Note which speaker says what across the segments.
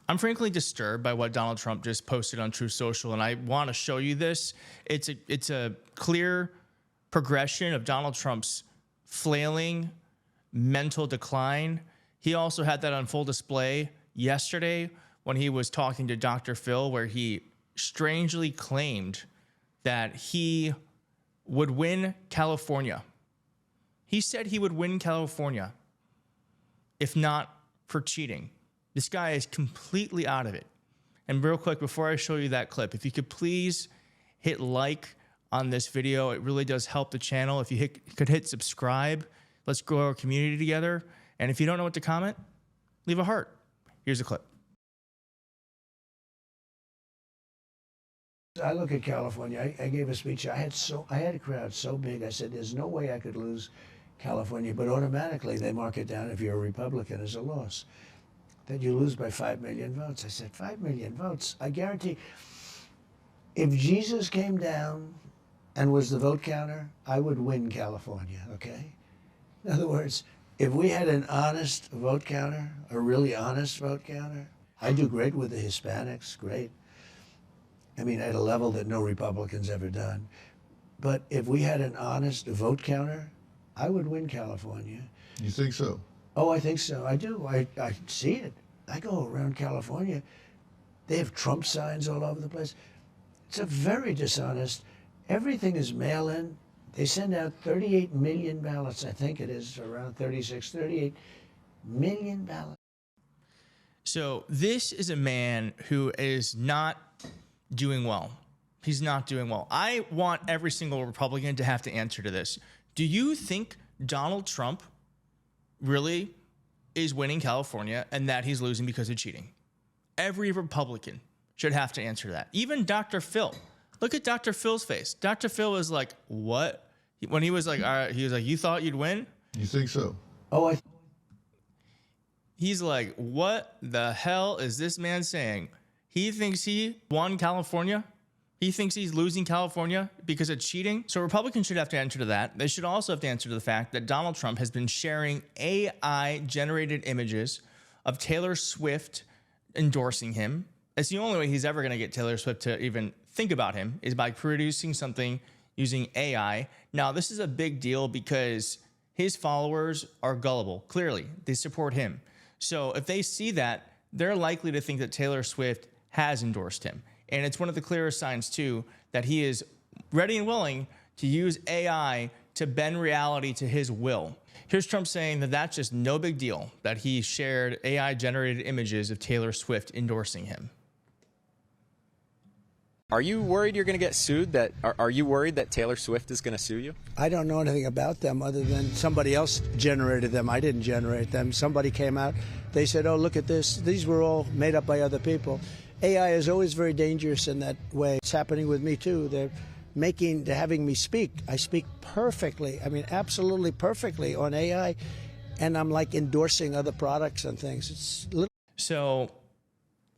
Speaker 1: I'm frankly disturbed by what Donald Trump just posted on Truth Social, and I want to show you this. It's a clear progression of Donald Trump's flailing mental decline. He also had that on full display yesterday when he was talking to Dr. Phil, where he strangely claimed that he would win California. He said he would win California if not for cheating. This guy is completely out of it. And real quick, before I show you that clip, if you could please hit like on this video, it really does help the channel. If you could hit subscribe, let's grow our community together. And if you don't know what to comment, leave a heart. Here's a clip.
Speaker 2: I look at California. I gave a speech. I had a crowd so big. I said, "There's no way I could lose California," but automatically they mark it down if you're a Republican as a loss. That you lose by 5 million votes. I said, 5 million votes. I guarantee, if Jesus came down and was the vote counter, I would win California. Okay. In other words, if we had an honest vote counter, a really honest vote counter, I do great with the Hispanics. Great. I mean, at a level that no Republican's ever done. But if we had an honest vote counter, I would win California.
Speaker 3: You think so?
Speaker 2: Oh, I think so. I do. I see it. I go around California. They have Trump signs all over the place. It's a very dishonest. Everything is mail-in. They send out 38 million ballots. I think it is around 36, 38 million ballots.
Speaker 1: So this is a man who is not doing well. He's not doing well. I want every single Republican to have to answer to this. Do you think Donald Trump really is winning California and that he's losing because of cheating? Every Republican should have to answer that. Even Dr. Phil. Look at Dr. Phil's face. Dr. Phil was like, what? When he was like, all right, he was like, you thought you'd win?
Speaker 3: You think so?
Speaker 2: Oh,
Speaker 1: he's like, what the hell is this man saying? He thinks he won California. He thinks he's losing California because of cheating. So Republicans should have to answer to that. They should also have to answer to the fact that Donald Trump has been sharing AI-generated images of Taylor Swift endorsing him. It's the only way he's ever going to get Taylor Swift to even think about him is by producing something using AI. Now, this is a big deal because his followers are gullible. Clearly, they support him. So if they see that, they're likely to think that Taylor Swift has endorsed him. And it's one of the clearest signs, too, that he is ready and willing to use AI to bend reality to his will. Here's Trump saying that that's just no big deal, that he shared AI-generated images of Taylor Swift endorsing him.
Speaker 4: Are you worried you're going to get sued? Are you worried that Taylor Swift is going to sue you?
Speaker 2: I don't know anything about them other than somebody else generated them. I didn't generate them. Somebody came out. They said, oh, look at this. These were all made up by other people. AI is always very dangerous in that way. It's happening with me, too. They're having me speak. I speak perfectly. I mean, absolutely perfectly on AI. And I'm like endorsing other products and things. It's little.
Speaker 1: So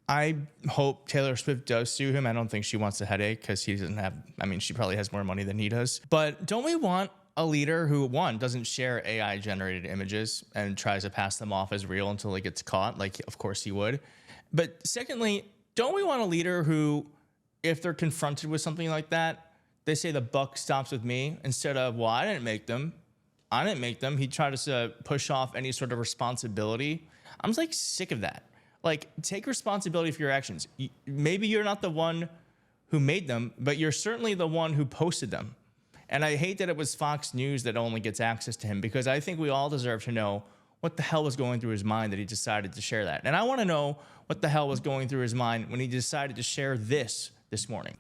Speaker 1: I hope Taylor Swift does sue him. I don't think she wants a headache because he doesn't have, I mean, she probably has more money than he does. But don't we want a leader who, one, doesn't share AI generated images and tries to pass them off as real until he gets caught? Like, of course he would. But secondly, don't we want a leader who, if they're confronted with something like that, they say the buck stops with me instead of, well, I didn't make them. I didn't make them. He tried to push off any sort of responsibility. I'm just like sick of that. Like, take responsibility for your actions. Maybe you're not the one who made them, but you're certainly the one who posted them. And I hate that it was Fox News that only gets access to him, because I think we all deserve to know what the hell was going through his mind that he decided to share that. And I want to know what the hell was going through his mind when he decided to share this morning.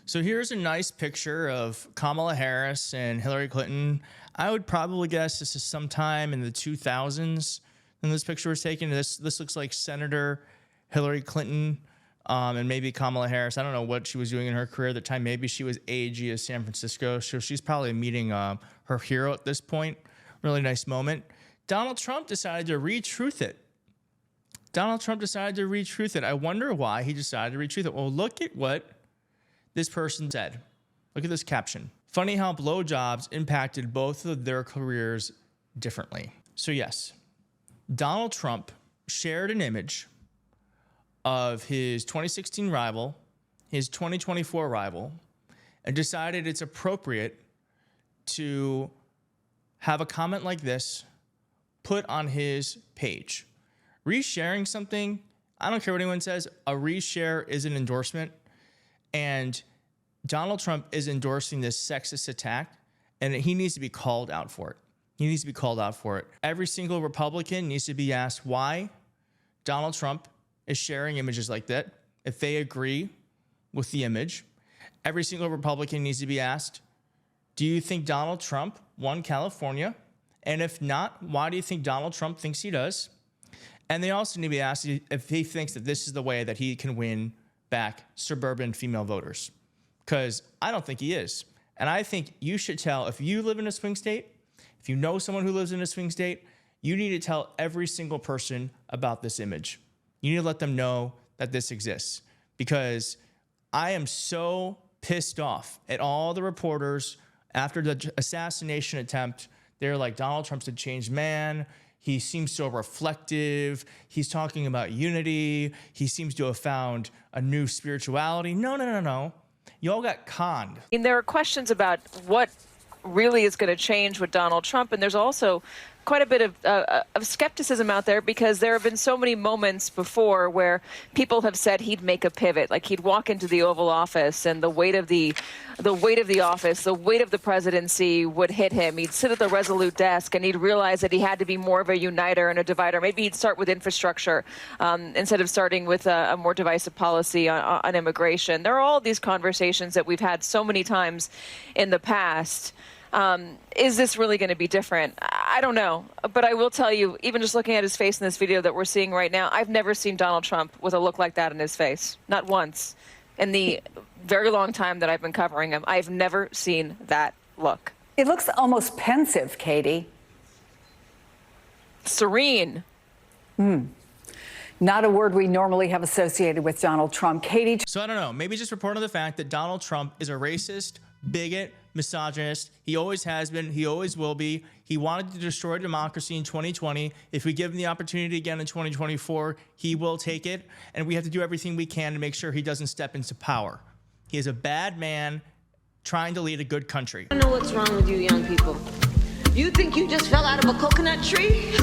Speaker 1: So here's a nice picture of Kamala Harris and Hillary Clinton. I would probably guess this is sometime in the 2000s when this picture was taken. This looks like Senator Hillary Clinton and maybe Kamala Harris. I don't know what she was doing in her career at the time. Maybe she was AG of San Francisco. So she's probably meeting her hero at this point. Really nice moment. Donald Trump decided to retruth it. I wonder why he decided to retruth it. Well, look at what this person said. Look at this caption. Funny how blowjobs impacted both of their careers differently. So yes, Donald Trump shared an image of his 2016 rival, his 2024 rival, and decided it's appropriate to have a comment like this put on his page. Resharing something, I don't care what anyone says, a reshare is an endorsement, and Donald Trump is endorsing this sexist attack, and he needs to be called out for it. He needs to be called out for it. Every single Republican needs to be asked why Donald Trump is sharing images like that. If they agree with the image, every single Republican needs to be asked, do you think Donald Trump won California? And if not, why do you think Donald Trump thinks he does? And they also need to be asked if he thinks that this is the way that he can win back suburban female voters. Because I don't think he is. And I think you should tell, if you live in a swing state, if you know someone who lives in a swing state, you need to tell every single person about this image. You need to let them know that this exists. Because I am so pissed off at all the reporters after the assassination attempt. They're like, Donald Trump's a changed man. He seems so reflective. He's talking about unity. He seems to have found a new spirituality. No. You all got conned.
Speaker 3: And there are questions about what really is going to change with Donald Trump. And there's also quite a bit of skepticism out there, because there have been so many moments before where people have said he'd make a pivot, like he'd walk into the Oval Office and the weight of the office, the weight of the presidency would hit him. He'd sit at the Resolute desk and he'd realize that he had to be more of a uniter and a divider. Maybe he'd start with infrastructure instead of starting with a more divisive policy on immigration. There are all these conversations that we've had so many times in the past. Is this really going to be different? I don't know. But I will tell you, even just looking at his face in this video that we're seeing right now, I've never seen Donald Trump with a look like that in his face. Not once. In the very long time that I've been covering him, I've never seen that look.
Speaker 5: It looks almost pensive, Katie.
Speaker 3: Serene.
Speaker 5: Not a word we normally have associated with Donald Trump. Katie.
Speaker 1: So I don't know. Maybe just report on the fact that Donald Trump is a racist, bigot, misogynist. He always has been. He always will be. He wanted to destroy democracy in 2020. If we give him the opportunity again in 2024, he will take it. And we have to do everything we can to make sure he doesn't step into power. He is a bad man trying to lead a good country.
Speaker 6: I don't know what's wrong with you young people. You think you just fell out of a coconut tree?